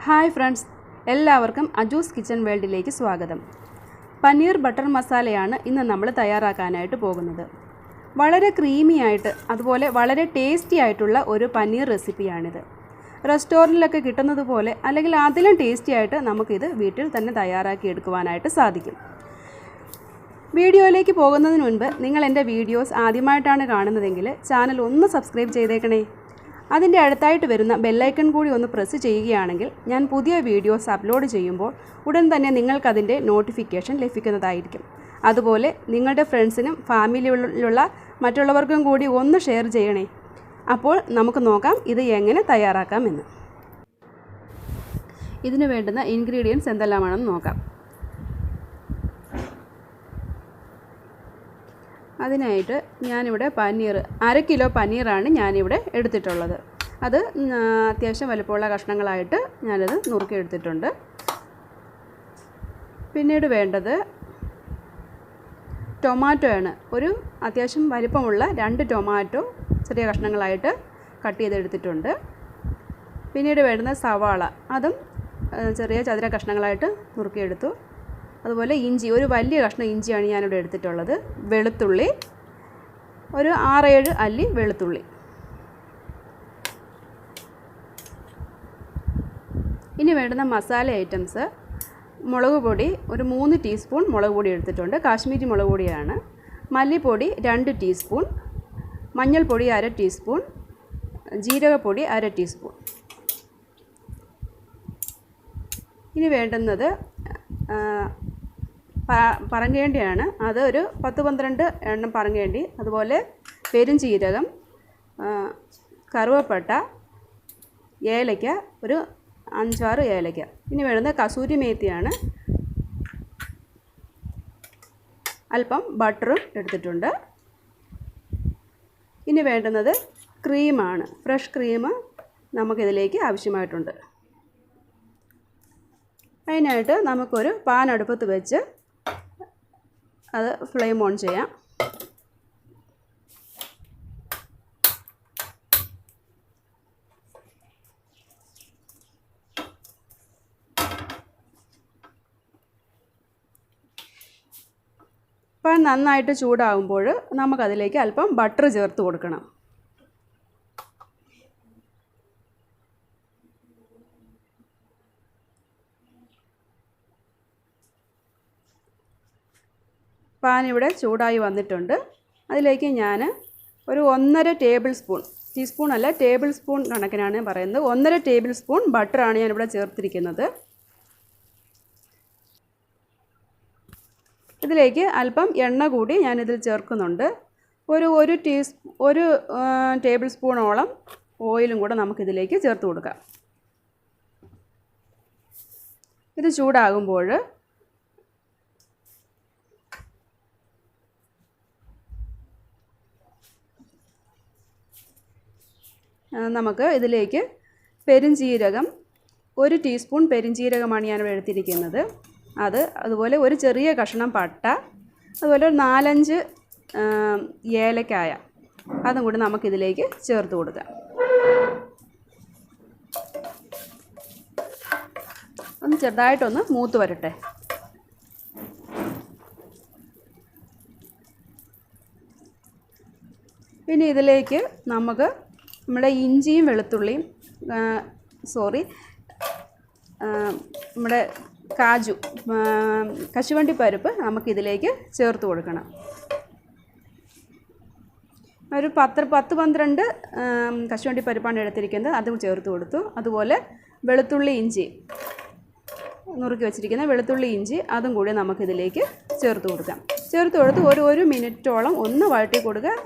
Hi friends, എല്ലാവർക്കും അജൂസ് kitchen വേൾഡിലേക്ക് സ്വാഗതം. പനീർ ബട്ടർ മസാലയാണ് ഇന്ന് നമ്മൾ തയ്യാറാക്കാനായിട്ട് പോകുന്നത്. വളരെ ക്രീമി ആയിട്ട് അതുപോലെ വളരെ ടേസ്റ്റി ആയിട്ടുള്ള ഒരു പനീർ റെസിപ്പിയാണിത്. റെസ്റ്റോറൻറ്റിലൊക്കെ കിട്ടുന്നത് പോലെ അല്ലെങ്കിൽ അതിലും ടേസ്റ്റി ആയിട്ട് നമുക്കിത് വീട്ടിൽ തന്നെ തയ്യാറാക്കി എടുക്കുവാനായിട്ട് സാധിക്കും. വീഡിയോയിലേക്ക് പോകുന്നതിന് മുൻപ് നിങ്ങൾ എൻ്റെ വീഡിയോസ് ആദ്യമായിട്ടാണ് കാണുന്നതെങ്കിൽ ചാനൽ ഒന്ന് സബ്സ്ക്രൈബ് ചെയ്തേക്കണേ. അതിൻ്റെ അടുത്തായിട്ട് വരുന്ന ബെല്ലൈക്കൺ കൂടി ഒന്ന് പ്രസ് ചെയ്യുകയാണെങ്കിൽ ഞാൻ പുതിയ വീഡിയോസ് അപ്ലോഡ് ചെയ്യുമ്പോൾ ഉടൻ തന്നെ നിങ്ങൾക്കതിൻ്റെ നോട്ടിഫിക്കേഷൻ ലഭിക്കുന്നതായിരിക്കും. അതുപോലെ നിങ്ങളുടെ ഫ്രണ്ട്സിനും ഫാമിലിയിലുള്ള മറ്റുള്ളവർക്കും കൂടി ഒന്ന് ഷെയർ ചെയ്യണേ. അപ്പോൾ നമുക്ക് നോക്കാം ഇത് എങ്ങനെ തയ്യാറാക്കാമെന്ന്. ഇതിന് വേണ്ടുന്ന ഇൻഗ്രീഡിയൻസ് എന്തെല്ലാമാണെന്ന് നോക്കാം. അതിനായിട്ട് ഞാനിവിടെ പനീർ 1/2 കിലോ പനീറാണ് ഞാനിവിടെ എടുത്തിട്ടുള്ളത്. അത് അത്യാവശ്യം വലുപ്പമുള്ള കഷ്ണങ്ങളായിട്ട് ഞാനത് നുറുക്കിയെടുത്തിട്ടുണ്ട്. പിന്നീട് വേണ്ടത് ടൊമാറ്റോ ആണ്. ഒരു അത്യാവശ്യം വലിപ്പമുള്ള 2 ടൊമാറ്റോ ചെറിയ കഷ്ണങ്ങളായിട്ട് കട്ട് ചെയ്തെടുത്തിട്ടുണ്ട്. പിന്നീട് വേണ്ടുന്ന സവാള, അതും ചെറിയ ചതുര കഷ്ണങ്ങളായിട്ട് നുറുക്കിയെടുത്തു. അതുപോലെ ഇഞ്ചി, ഒരു വലിയ കഷ്ണം ഇഞ്ചിയാണ് ഞാനിവിടെ എടുത്തിട്ടുള്ളത്. വെളുത്തുള്ളി, ഒരു 6-7 അല്ലി വെളുത്തുള്ളി. ഇനി വേണ്ടുന്ന മസാല ഐറ്റംസ്: മുളക് പൊടി ഒരു 3 ടീസ്പൂൺ മുളക് പൊടി എടുത്തിട്ടുണ്ട്, കാശ്മീരി മുളക് പൊടിയാണ്. മല്ലിപ്പൊടി 2 ടീസ്പൂൺ, മഞ്ഞൾപ്പൊടി 1/2 ടീസ്പൂൺ, ജീരകപ്പൊടി 1/2 ടീസ്പൂൺ. ഇനി വേണ്ടുന്നത് പറങ്കേണ്ടിയാണ്. അത് ഒരു 10-12 എണ്ണം പറങ്കേണ്ടി. അതുപോലെ പെരുംജീരകം, കറുവപ്പട്ട, ഏലയ്ക്ക, ഒരു 5-6 ഏലയ്ക്ക. ഇനി വേണ്ടുന്നത് കസൂരി മേത്തിയാണ്. അല്പം ബട്ടറും എടുത്തിട്ടുണ്ട്. ഇനി വേണ്ടുന്നത് ക്രീമാണ്. ഫ്രഷ് ക്രീം നമുക്കിതിലേക്ക് ആവശ്യമായിട്ടുണ്ട്. അതിനായിട്ട് നമുക്കൊരു പാൻ അടുപ്പത്ത് വെച്ച് അത് ഫ്ലെയിം ഓൺ ചെയ്യാം. പാൻ നന്നായിട്ട് ചൂടാകുമ്പോൾ നമുക്കതിലേക്ക് അല്പം ബട്ടർ ചേർത്ത് കൊടുക്കണം. പാൻ ഇവിടെ ചൂടായി വന്നിട്ടുണ്ട്. അതിലേക്ക് ഞാൻ ഒരു 1.5 ടേബിൾ സ്പൂൺ, ടീസ്പൂൺ അല്ല ടേബിൾ സ്പൂൺ കണക്കിനാണ് പറയുന്നത്, 1.5 ടേബിൾ സ്പൂൺ ബട്ടറാണ് ഞാനിവിടെ ചേർത്തിരിക്കുന്നത്. ഇതിലേക്ക് അല്പം എണ്ണ കൂടി ഞാനിതിൽ ചേർക്കുന്നുണ്ട്. ഒരു ടേബിൾ സ്പൂണോളം ഓയിലും കൂടെ നമുക്കിതിലേക്ക് ചേർത്ത് കൊടുക്കാം. ഇത് ചൂടാകുമ്പോൾ നമുക്ക് ഇതിലേക്ക് പെരുംജീരകം, 1 ടീസ്പൂൺ പെരുംജീരകമാണ് ഞാനിവിടെ എടുത്തിരിക്കുന്നത്. അതുപോലെ ഒരു ചെറിയ കഷ്ണം പട്ട, അതുപോലെ ഒരു 4-5 ഏലക്കായ, അതും കൂടി നമുക്കിതിലേക്ക് ചേർത്ത് കൊടുക്കാം. ഒന്ന് ചെറുതായിട്ടൊന്ന് മൂത്ത് വരട്ടെ. പിന്നെ ഇതിലേക്ക് നമുക്ക് നമ്മുടെ ഇഞ്ചിയും വെളുത്തുള്ളിയും നമ്മുടെ കശുവണ്ടി പരിപ്പ് നമുക്കിതിലേക്ക് ചേർത്ത് കൊടുക്കണം. ഒരു 10-12 കശുവണ്ടി പരിപ്പാണ് എടുത്തിരിക്കുന്നത്, അതും ചേർത്ത് കൊടുത്തു. അതുപോലെ വെളുത്തുള്ളി ഇഞ്ചി നുറുക്കി വെച്ചിരിക്കുന്ന വെളുത്തുള്ളി ഇഞ്ചി, അതും കൂടി നമുക്കിതിലേക്ക് ചേർത്ത് കൊടുക്കാം. ചേർത്ത് കൊടുത്ത് ഒരു മിനിറ്റോളം ഒന്ന് വഴറ്റി കൊടുക്കുക.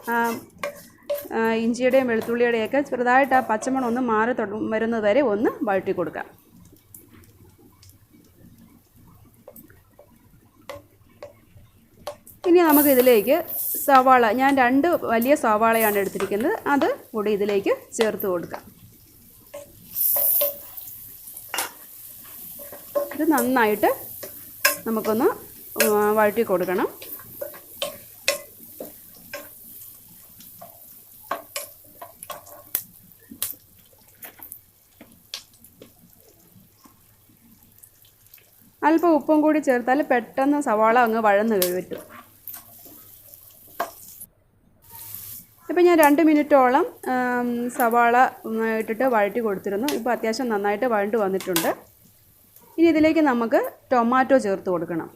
ഇഞ്ചിയുടെയും വെളുത്തുള്ളിയുടെയൊക്കെ ചെറുതായിട്ട് ആ പച്ചമണം ഒന്ന് മാറി വരുന്നത് വരെ ഒന്ന് വഴറ്റി കൊടുക്കാം. ഇനി നമുക്കിതിലേക്ക് സവാള, ഞാൻ 2 വലിയ സവാളയാണ് എടുത്തിരിക്കുന്നത്, അത് കൂടി ഇതിലേക്ക് ചേർത്ത് കൊടുക്കാം. ഇത് നന്നായിട്ട് നമുക്കൊന്ന് വഴറ്റി കൊടുക്കണം. അല്പം ഉപ്പും കൂടി ചേർത്താൽ പെട്ടെന്ന് സവാള അങ്ങ് വഴന്ന് കിട്ടും. ഇപ്പം ഞാൻ 2 മിനിറ്റോളം സവാള ഇട്ടിട്ട് വഴറ്റി കൊടുത്തിരുന്നു. ഇപ്പോൾ അത്യാവശ്യം നന്നായിട്ട് വഴണ്ട് വന്നിട്ടുണ്ട്. ഇനി ഇതിലേക്ക് നമുക്ക് ടൊമാറ്റോ ചേർത്ത് കൊടുക്കണം.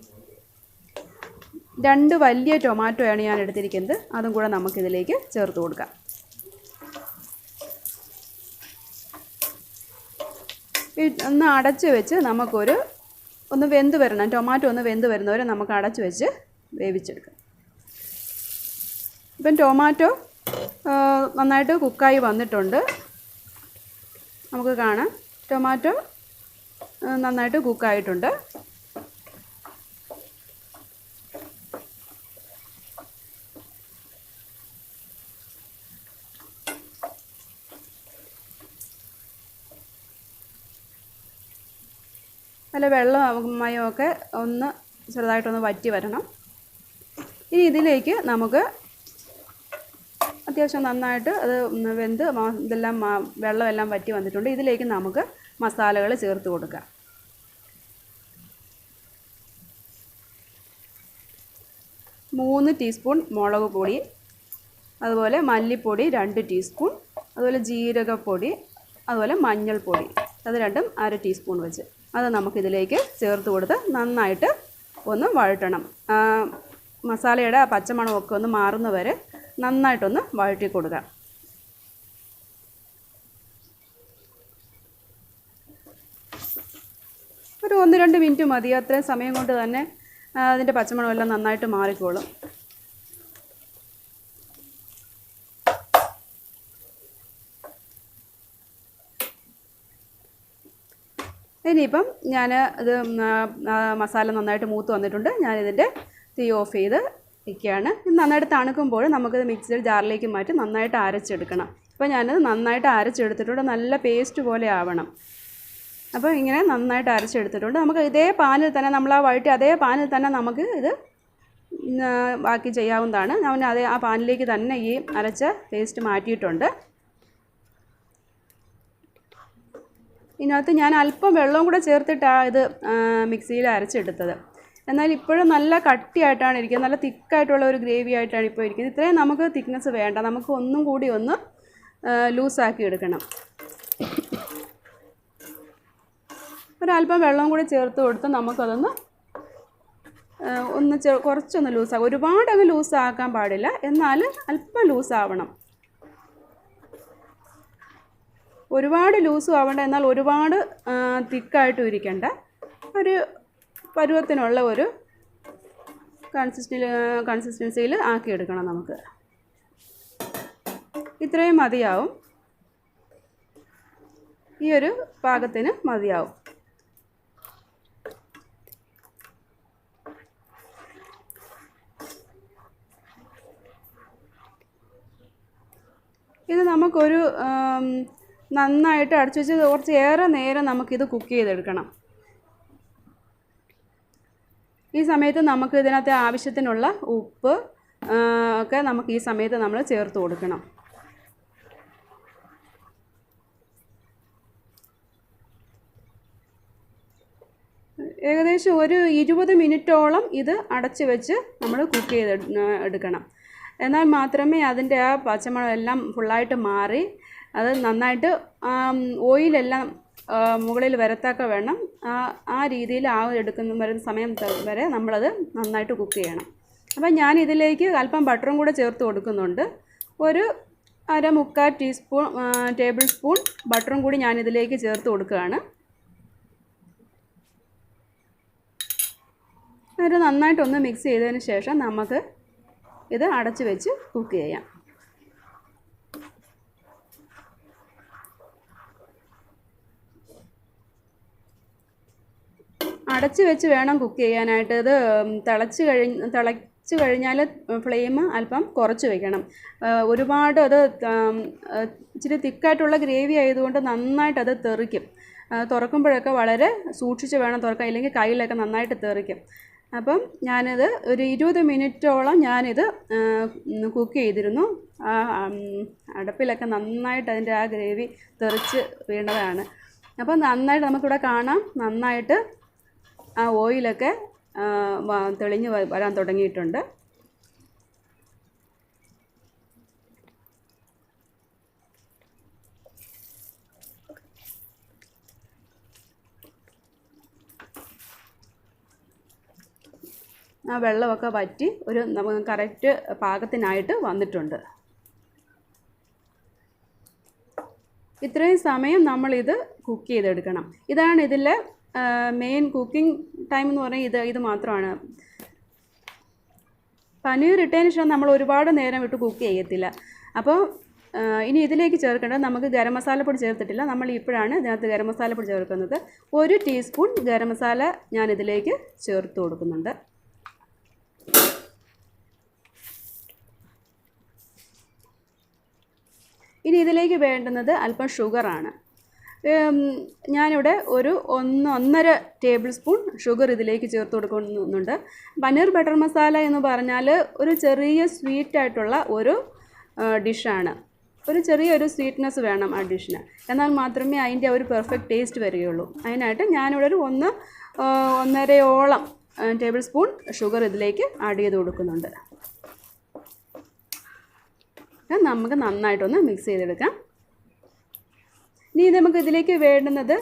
2 വലിയ ടൊമാറ്റോയാണ് ഞാൻ എടുത്തിരിക്കുന്നത്. അതും കൂടെ നമുക്കിതിലേക്ക് ചേർത്ത് കൊടുക്കാം. ഒന്ന് അടച്ച് വെച്ച് ഒന്ന് വെന്ത് വരണം. ടൊമാറ്റോ ഒന്ന് വെന്ത് വരുന്നവരെ നമുക്ക് അടച്ച് വെച്ച് വേവിച്ചെടുക്കാം. ഇപ്പം ടൊമാറ്റോ നന്നായിട്ട് കുക്കായി വന്നിട്ടുണ്ട്. നമുക്ക് കാണാം ടൊമാറ്റോ നന്നായിട്ട് കുക്കായിട്ടുണ്ട്. നല്ല വെള്ളമയമൊക്കെ ഒന്ന് ചെറുതായിട്ടൊന്ന് വറ്റി വരണം. ഇനി ഇതിലേക്ക് നമുക്ക് അത്യാവശ്യം നന്നായിട്ട് അത് വെന്ത് ഇതെല്ലാം വെള്ളമെല്ലാം വറ്റി വന്നിട്ടുണ്ട്. ഇതിലേക്ക് നമുക്ക് മസാലകൾ ചേർത്ത് കൊടുക്കാം. 3 ടീസ്പൂൺ മുളക് പൊടി, അതുപോലെ മല്ലിപ്പൊടി 2 ടീസ്പൂൺ, അതുപോലെ ജീരകപ്പൊടി, അതുപോലെ മഞ്ഞൾപ്പൊടി അത് രണ്ടും 1/2 ടീസ്പൂൺ വെച്ച് അത് നമുക്കിതിലേക്ക് ചേർത്ത് കൊടുത്ത് നന്നായിട്ട് ഒന്ന് വഴറ്റണം. മസാലയുടെ പച്ചമണമൊക്കെ ഒന്ന് മാറുന്നവരെ നന്നായിട്ടൊന്ന് വഴറ്റി കൊടുക്കാം. ഒരു 1-2 മിനിറ്റ് മതി. അത്രയും സമയം കൊണ്ട് തന്നെ അതിൻ്റെ പച്ചമണമെല്ലാം നന്നായിട്ട് മാറിക്കോളും. ഇനിയിപ്പം ഞാൻ ഇത് മസാല നന്നായിട്ട് മൂത്ത് വന്നിട്ടുണ്ട്. ഞാനിതിൻ്റെ തീ ഓഫ് ചെയ്ത് വയ്ക്കുകയാണ്. ഇത് നന്നായിട്ട് തണുക്കുമ്പോൾ നമുക്കിത് മിക്സിയുടെ ജാറിലേക്ക് മാറ്റി നന്നായിട്ട് അരച്ചെടുക്കണം. അപ്പോൾ ഞാനത് നന്നായിട്ട് അരച്ചെടുത്തിട്ടുണ്ട്. നല്ല പേസ്റ്റ് പോലെ ആവണം. അപ്പോൾ ഇങ്ങനെ നന്നായിട്ട് അരച്ചെടുത്തിട്ടുണ്ട്. നമുക്ക് ഇതേ പാനിൽ തന്നെ നമ്മൾ വഴറ്റി അതേ പാനിൽ തന്നെ നമുക്ക് ഇത് ബാക്കി ചെയ്യാവുന്നതാണ്. ഞാൻ ആ പാനിലേക്ക് തന്നെ ഈ അരച്ച പേസ്റ്റ് മാറ്റിയിട്ടുണ്ട്. ഇതിനകത്ത് ഞാൻ അല്പം വെള്ളവും കൂടെ ചേർത്തിട്ടാണ് ഇത് മിക്സിയിൽ അരച്ചെടുത്തത്. എന്നാൽ ഇപ്പോഴും നല്ല കട്ടിയായിട്ടാണ് ഇരിക്കുന്നത്. നല്ല തിക്കായിട്ടുള്ള ഒരു ഗ്രേവി ആയിട്ടാണ് ഇപ്പോൾ ഇരിക്കുന്നത്. ഇത്രയും നമുക്ക് തിക്നെസ് വേണ്ട. നമുക്ക് ഒന്നും കൂടി ഒന്ന് ലൂസാക്കി എടുക്കണം. ഒരല്പം വെള്ളവും കൂടി ചേർത്ത് കൊടുത്ത് നമുക്കതൊന്ന് കുറച്ചൊന്ന് ലൂസാക്കാം. ഒരുപാടങ്ങ് ലൂസാക്കാൻ പാടില്ല, എന്നാൽ അല്പം ലൂസാവണം. ഒരുപാട് ലൂസും ആവേണ്ട, എന്നാൽ ഒരുപാട് തിക്കായിട്ടും ഇരിക്കേണ്ട. ഒരു പരുവത്തിനുള്ള ഒരു കൺസിസ്റ്റൻസിയിൽ ആക്കിയെടുക്കണം. നമുക്ക് ഇത്രയും മതിയാവും. ഈ ഒരു പാകത്തിന് മതിയാവും. ഇത് നമുക്കൊരു നന്നായിട്ട് അടച്ചു വെച്ച് കുറച്ചേറെ നേരം നമുക്കിത് കുക്ക് ചെയ്തെടുക്കണം. ഈ സമയത്ത് നമുക്ക് ഇതിനകത്ത് ആവശ്യത്തിനുള്ള ഉപ്പ് ഒക്കെ നമുക്ക് ഈ സമയത്ത് നമ്മൾ ചേർത്ത് കൊടുക്കണം. ഏകദേശം ഒരു 20 മിനിറ്റോളം ഇത് അടച്ച് വെച്ച് നമ്മൾ കുക്ക് ചെയ്ത് എടുക്കണം. എന്നാൽ മാത്രമേ അതിൻ്റെ ആ പച്ചമണം എല്ലാം ഫുള്ളായിട്ട് മാറി അത് നന്നായിട്ട് ഓയിലെല്ലാം മുകളിൽ വരത്തക്ക വേണം. ആ രീതിയിൽ വരുന്ന സമയം വരെ നമ്മളത് നന്നായിട്ട് കുക്ക് ചെയ്യണം. അപ്പം ഞാൻ ഇതിലേക്ക് അല്പം ബട്ടറും കൂടെ ചേർത്ത് കൊടുക്കുന്നുണ്ട്. ഒരു 1/4 ടേബിൾ സ്പൂൺ ബട്ടറും കൂടി ഞാനിതിലേക്ക് ചേർത്ത് കൊടുക്കുകയാണ്. അത് നന്നായിട്ടൊന്ന് മിക്സ് ചെയ്തതിന് ശേഷം നമുക്ക് ഇത് അടച്ച് വെച്ച് കുക്ക് ചെയ്യാം. അടച്ച് വെച്ച് വേണം കുക്ക് ചെയ്യാനായിട്ട്. ഇത് തിളച്ച് കഴിഞ്ഞാൽ ഫ്ലെയിം അല്പം കുറച്ച് വയ്ക്കണം. ഒരുപാട് അത് ഇച്ചിരി തിക്കായിട്ടുള്ള ഗ്രേവി ആയതുകൊണ്ട് നന്നായിട്ട് അത് തെറിക്കും. തുറക്കുമ്പോഴൊക്കെ വളരെ സൂക്ഷിച്ച് വേണം തുറക്കാൻ, ഇല്ലെങ്കിൽ കയ്യിലൊക്കെ നന്നായിട്ട് തെറിക്കും. അപ്പം ഞാനിത് ഒരു 20 മിനിറ്റോളം ഞാനിത് കുക്ക് ചെയ്തിരുന്നു. അടുപ്പിലൊക്കെ നന്നായിട്ട് അതിൻ്റെ ആ ഗ്രേവി തെറിച്ച് വീണതാണ്. അപ്പം നന്നായിട്ട് നമുക്കിവിടെ കാണാം, നന്നായിട്ട് ആ ഓയിലൊക്കെ തെളിഞ്ഞ് വരാൻ തുടങ്ങിയിട്ടുണ്ട്. ആ വെള്ളമൊക്കെ വറ്റി നമുക്ക് കറക്റ്റ് പാകത്തിനായിട്ട് വന്നിട്ടുണ്ട്. ഇത്രയും സമയം നമ്മളിത് കുക്ക് ചെയ്തെടുക്കണം. ഇതാണ് ഇതിലെ മെയിൻ കുക്കിംഗ് ടൈം എന്ന് പറയുന്നത്. ഇത് മാത്രമാണ്. പനീർ ഇട്ടതിന് ശേഷം നമ്മൾ ഒരുപാട് നേരം ഇട്ട് കുക്ക് ചെയ്യത്തില്ല. അപ്പോൾ ഇനി ഇതിലേക്ക് ചേർക്കേണ്ടത്, നമുക്ക് ഗരം മസാലപ്പൊടി ചേർത്തിട്ടില്ല. നമ്മൾ ഇപ്പോഴാണ് ഇതിനകത്ത് ഗരം മസാലപ്പൊടി ചേർക്കുന്നത്. 1 ടീസ്പൂൺ ഗരം മസാല ഞാൻ ഇതിലേക്ക് ചേർത്ത് കൊടുക്കുന്നുണ്ട്. ഇനി ഇതിലേക്ക് വേണ്ടുന്നത് അല്പം ഷുഗറാണ്. ഞാനിവിടെ ഒരു 1.5 ടേബിൾ സ്പൂൺ ഷുഗർ ഇതിലേക്ക് ചേർത്ത് കൊടുക്കുന്നുണ്ട്. പനീർ ബട്ടർ മസാല എന്ന് പറഞ്ഞാൽ ഒരു ചെറിയ സ്വീറ്റായിട്ടുള്ള ഒരു ഡിഷാണ്. ഒരു ചെറിയൊരു സ്വീറ്റ്നെസ് വേണം ആ ഡിഷിന്, എന്നാൽ മാത്രമേ അതിൻ്റെ ഒരു പെർഫെക്റ്റ് ടേസ്റ്റ് വരികയുള്ളൂ. അതിനായിട്ട് ഞാനിവിടെ ഒരു 1.5 ടേബിൾ സ്പൂൺ ഷുഗർ ഇതിലേക്ക് ആഡ് ചെയ്ത് കൊടുക്കുന്നുണ്ട്. നമുക്ക് നന്നായിട്ടൊന്ന് മിക്സ് ചെയ്തെടുക്കാം. ഇനി നമുക്ക് ഇതിലേക്ക് വേണ്ടുന്നത്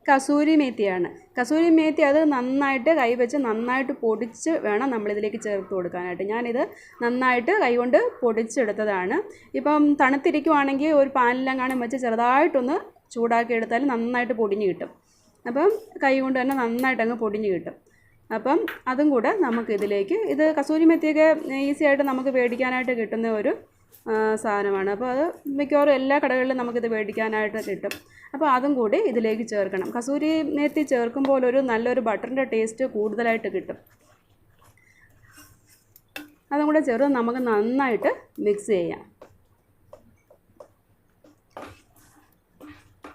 കസൂരി മേത്തിയാണ്. കസൂരി മേത്തി അത് നന്നായിട്ട് കൈവച്ച് നന്നായിട്ട് പൊടിച്ച് വേണം നമ്മളിതിലേക്ക് ചേർത്ത് കൊടുക്കാനായിട്ട്. ഞാനിത് നന്നായിട്ട് കൈകൊണ്ട് പൊടിച്ചെടുത്തതാണ്. ഇപ്പം തണുത്തിരിക്കുവാണെങ്കിൽ ഒരു പാനിലെങ്ങാനും വെച്ച് ചെറുതായിട്ടൊന്ന് ചൂടാക്കി എടുത്താൽ നന്നായിട്ട് പൊടിഞ്ഞ് കിട്ടും. അപ്പം കൈ കൊണ്ട് തന്നെ നന്നായിട്ട് അങ്ങ് പൊടിഞ്ഞ് കിട്ടും. അപ്പം അതും കൂടെ നമുക്കിതിലേക്ക്, ഇത് കസൂരി മേത്തിയൊക്കെ ഈസി ആയിട്ട് നമുക്ക് മേടിക്കാനായിട്ട് കിട്ടുന്ന ഒരു സാധനമാണ്. അപ്പോൾ അത് മിക്കവാറും എല്ലാ കടകളിലും നമുക്കിത് മേടിക്കാനായിട്ട് കിട്ടും. അപ്പോൾ അതും കൂടി ഇതിലേക്ക് ചേർക്കണം. കസൂരി മേത്തി ചേർക്കുമ്പോൾ നല്ലൊരു ബട്ടറിൻ്റെ ടേസ്റ്റ് കൂടുതലായിട്ട് കിട്ടും. അതും കൂടെ ചേർത്ത് നമുക്ക് നന്നായിട്ട് മിക്സ് ചെയ്യാം.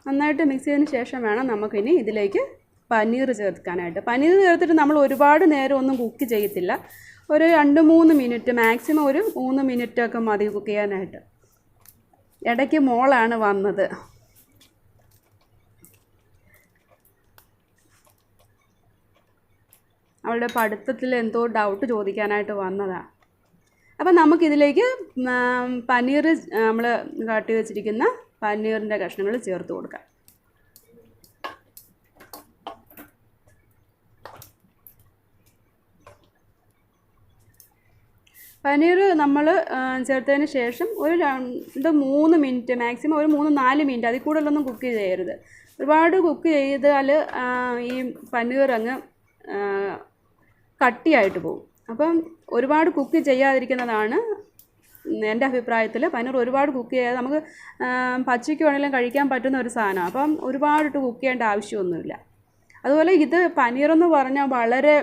നന്നായിട്ട് മിക്സ് ചെയ്തതിന് ശേഷം വേണം നമുക്കിനി ഇതിലേക്ക് പനീർ ചേർക്കാനായിട്ട്. പനീർ ചേർത്തിട്ട് നമ്മൾ ഒരുപാട് നേരം ഒന്നും കുക്ക് ചെയ്യത്തില്ല. ഒരു 2-3 മിനിറ്റ്, മാക്സിമം ഒരു 3 മിനിറ്റൊക്കെ മതി കുക്ക് ചെയ്യാനായിട്ട്. ഇടയ്ക്ക് മോളാണ് വന്നത്. അവളുടെ പഠിത്തത്തിൽ എന്തോ ഡൗട്ട് ചോദിക്കാനായിട്ട് വന്നതാണ്. അപ്പം നമുക്കിതിലേക്ക് പനീർ, നമ്മൾ കാട്ടി വെച്ചിരിക്കുന്ന പനീറിൻ്റെ കഷ്ണങ്ങൾ ചേർത്ത് കൊടുക്കാം. പനീർ നമ്മൾ ചേർത്തതിന് ശേഷം ഒരു 2-3 മിനിറ്റ്, മാക്സിമം ഒരു 3-4 മിനിറ്റ്, അതിൽ കൂടുതലൊന്നും കുക്ക് ചെയ്യരുത്. ഒരുപാട് കുക്ക് ചെയ്താൽ ഈ പനീർ അങ്ങ് കട്ടിയായിട്ട് പോകും. അപ്പം ഒരുപാട് കുക്ക് ചെയ്യാതിരിക്കുന്നതാണ് എൻ്റെ അഭിപ്രായത്തിൽ. പനീർ ഒരുപാട് കുക്ക് ചെയ്യാതെ നമുക്ക് പച്ചയ്ക്ക് വേണമെങ്കിലും കഴിക്കാൻ പറ്റുന്ന ഒരു സാധനമാണ്. അപ്പം ഒരുപാടിട്ട് കുക്ക് ചെയ്യേണ്ട ആവശ്യമൊന്നുമില്ല. അതുപോലെ ഇത് പനീറെന്ന് പറഞ്ഞാൽ വളരെ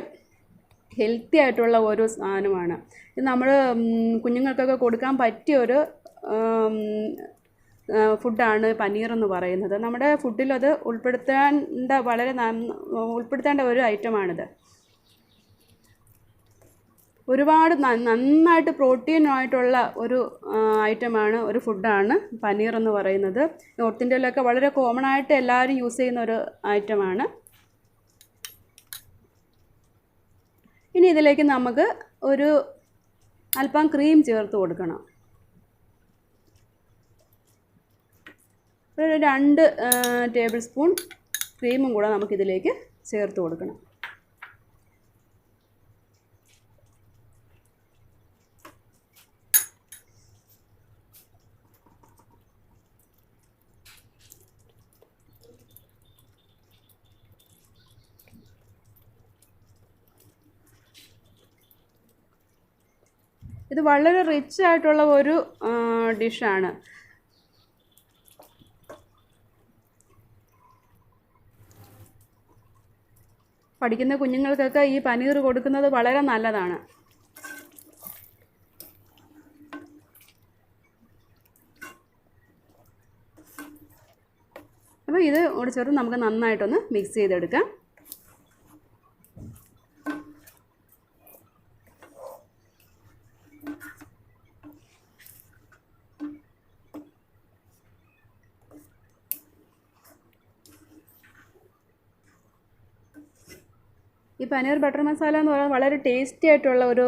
ഹെൽത്തി ആയിട്ടുള്ള ഒരു സാധനമാണ്. ഇത് നമ്മൾ കുഞ്ഞുങ്ങൾക്കൊക്കെ കൊടുക്കാൻ പറ്റിയൊരു ഫുഡാണ് പനീറെന്ന് പറയുന്നത്. നമ്മുടെ ഫുഡിലത് ഉൾപ്പെടുത്തേണ്ട ഒരു ഐറ്റമാണിത്. ഒരുപാട് നന്നായിട്ട് പ്രോട്ടീനായിട്ടുള്ള ഒരു ഐറ്റമാണ്, ഒരു ഫുഡാണ് പനീർ എന്ന് പറയുന്നത്. നോർത്ത് ഇന്ത്യയിലൊക്കെ വളരെ കോമൺ ആയിട്ട് എല്ലാവരും യൂസ് ചെയ്യുന്ന ഒരു ഐറ്റമാണ്. ഇനി ഇതിലേക്ക് നമുക്ക് ഒരു അല്പം ക്രീം ചേർത്ത് കൊടുക്കണം. ഒരു 2 ടേബിൾ സ്പൂൺ ക്രീമും കൂടെ നമുക്കിതിലേക്ക് ചേർത്ത് കൊടുക്കണം. ഇത് വളരെ റിച്ച് ആയിട്ടുള്ള ഒരു ഡിഷാണ്. പഠിക്കുന്ന കുഞ്ഞുങ്ങൾക്കൊക്കെ ഈ പനീർ കൊടുക്കുന്നത് വളരെ നല്ലതാണ്. അപ്പോൾ ഇത് കൂടി ചേർത്ത് നമുക്ക് നന്നായിട്ടൊന്ന് മിക്സ് ചെയ്തെടുക്കാം. ഈ പനീർ ബട്ടർ മസാല എന്ന് പറയുന്നത് വളരെ ടേസ്റ്റി ആയിട്ടുള്ള ഒരു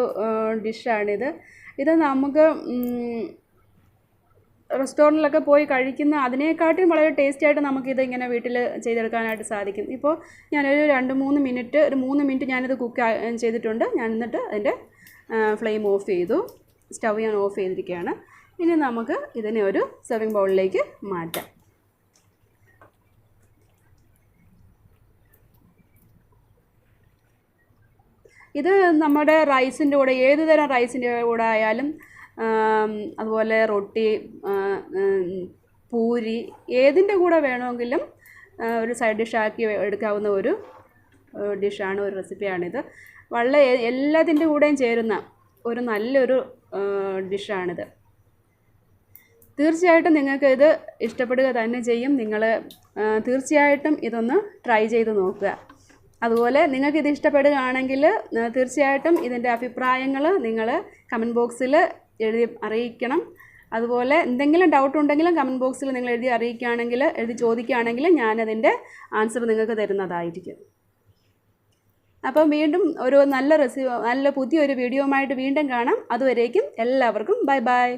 ഡിഷാണിത്. ഇത് നമുക്ക് റെസ്റ്റോറൻറ്റിലൊക്കെ പോയി കഴിക്കുന്ന അതിനേക്കാട്ടും വളരെ ടേസ്റ്റി ആയിട്ട് നമുക്കിത് ഇങ്ങനെ വീട്ടിൽ ചെയ്തെടുക്കാനായിട്ട് സാധിക്കും. ഇപ്പോൾ ഞാനൊരു 2-3 മിനിറ്റ് ഒരു 3 മിനിറ്റ് ഞാനിത് കുക്ക് ചെയ്തിട്ടുണ്ട്. ഞാൻ എന്നിട്ട് അതിൻ്റെ ഫ്ലെയിം ഓഫ് ചെയ്തു. സ്റ്റവ് ഞാൻ ഓഫ് ചെയ്തിരിക്കുകയാണ്. ഇനി നമുക്ക് ഇതിനെ ഒരു സെർവിങ് ബൗളിലേക്ക് മാറ്റാം. ഇത് നമ്മുടെ റൈസിൻ്റെ കൂടെ ഏത് തരം റൈസിൻ്റെ കൂടെ ആയാലും അതുപോലെ റൊട്ടി, പൂരി ഏതിൻ്റെ കൂടെ വേണമെങ്കിലും ഒരു സൈഡ് ഡിഷാക്കി എടുക്കാവുന്ന ഒരു ഡിഷാണ്, ഒരു റെസിപ്പിയാണിത്. വളരെ എല്ലാത്തിൻ്റെ കൂടെയും ചേരുന്ന ഒരു നല്ലൊരു ഡിഷാണിത്. തീർച്ചയായിട്ടും നിങ്ങൾക്ക് ഇത് ഇഷ്ടപ്പെടുക തന്നെ ചെയ്യും. നിങ്ങൾ തീർച്ചയായിട്ടും ഇതൊന്ന് ട്രൈ ചെയ്ത് നോക്കുക. അതുപോലെ നിങ്ങൾക്കിത് ഇഷ്ടപ്പെടുകയാണെങ്കിൽ തീർച്ചയായിട്ടും ഇതിൻ്റെ അഭിപ്രായങ്ങൾ നിങ്ങൾ കമൻറ്റ് ബോക്സിൽ എഴുതി അറിയിക്കണം. അതുപോലെ എന്തെങ്കിലും ഡൗട്ട് ഉണ്ടെങ്കിലും കമൻറ്റ് ബോക്സിൽ നിങ്ങൾ എഴുതി ചോദിക്കുകയാണെങ്കിൽ ഞാനതിൻ്റെ ആൻസർ നിങ്ങൾക്ക് തരുന്നതായിരിക്കും. അപ്പോൾ വീണ്ടും ഒരു നല്ല പുതിയൊരു വീഡിയോയുമായിട്ട് വീണ്ടും കാണാം. അതുവരേക്കും എല്ലാവർക്കും ബൈ ബൈ.